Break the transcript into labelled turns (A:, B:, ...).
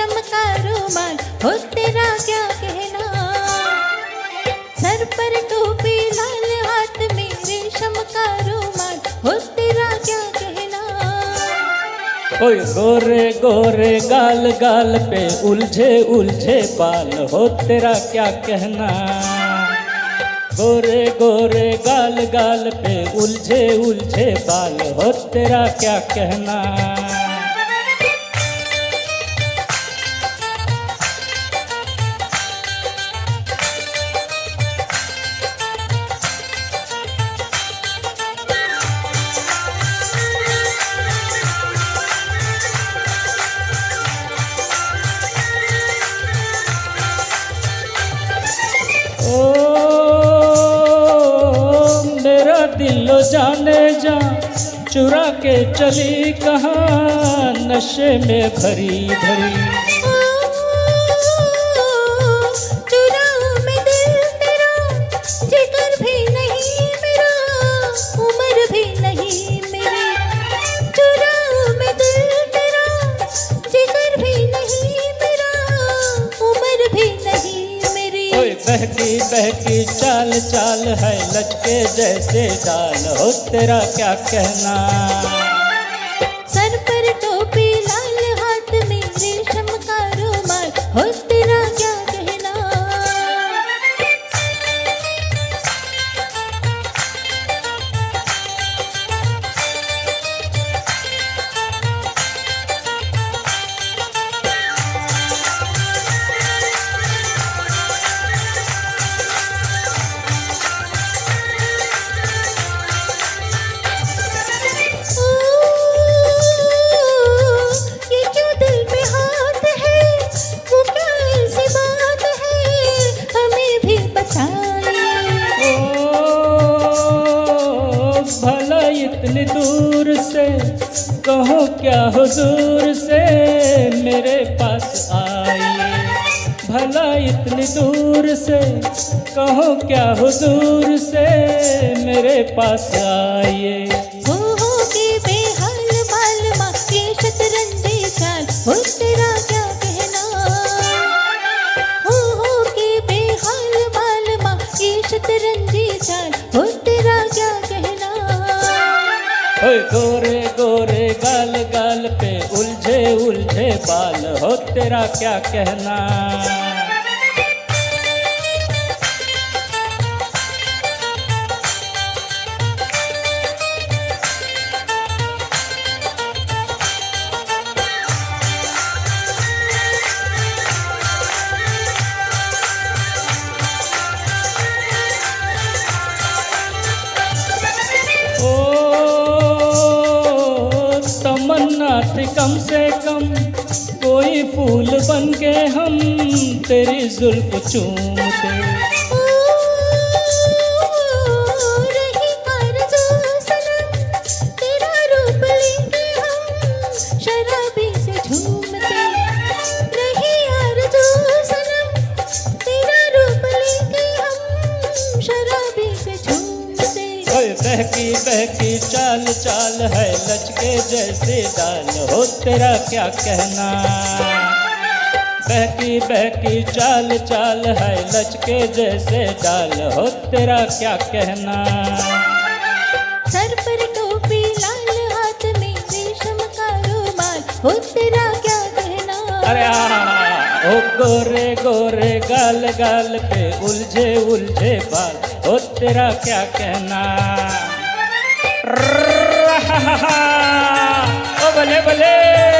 A: रेशम का रुमाल, हो तेरा क्या कहना। सर पर टोपी लाल, हाथ में रेशम का रुमाल, हो तेरा क्या कहना।
B: ओए गोरे गोरे गाल गाल पे उलझे उलझे बाल, हो तेरा क्या कहना। गोरे गोरे गाल गाल पे उलझे उलझे बाल, हो तेरा क्या कहना। दिलो जाने जा चुरा के चली कहाँ, नशे में भरी भरी।
A: चुराऊं मैं दिल तेरा, जिगर भी नहीं मेरा, उम्र भी नहीं मेरी। चुराऊं मैं दिल तेरा, जिगर भी नहीं मेरा, उम्र भी नहीं मेरी।
B: ओए बहकी बहकी चाल चाल है लचके जैसे डाल, हो तेरा क्या कहना।
A: सर पर टोपी लाल, हाथ में रेशम का रुमाल, हो तेरा क्या कहना।
B: इतनी दूर से कहो क्या हुजूर से मेरे पास आइए। भला इतनी दूर से कहो क्या हुजूर से मेरे पास आइए।
A: हो के बेहाल मालमा ये शतरंजी चाल, हो तेरा क्या कहना। हो के बेहाल मालमा ये शतरंजी चाल, हो तेरा क्या कहना।
B: ओए गोरे गोरे गाल गाल पे उलझे उलझे बाल, हो तेरा क्या कहना। तमन्ना थी कम से कम कोई फूल बन के हम तेरी जुल्फ चूमते।
A: रही आरज़ू सनम तेरा रूप लेके हम शराबी से झूमते। रही आरज़ू सनम तेरा रूप लेके हम शराबी से झूमते।
B: बहकी बहकी चाल चाल है लचके जैसे डाल, हो तेरा क्या कहना। बहकी बहकी चाल चाल है लचके जैसे डाल, हो तेरा क्या कहना।
A: सर पर टोपी लाल, हाथ में रेशम का रुमाल, हो तेरा क्या कहना।
B: अरे ओ गोरे गोरे गाल गाल पे उलझे उलझे बाल, हो तेरा क्या कहना। ओ भले भले।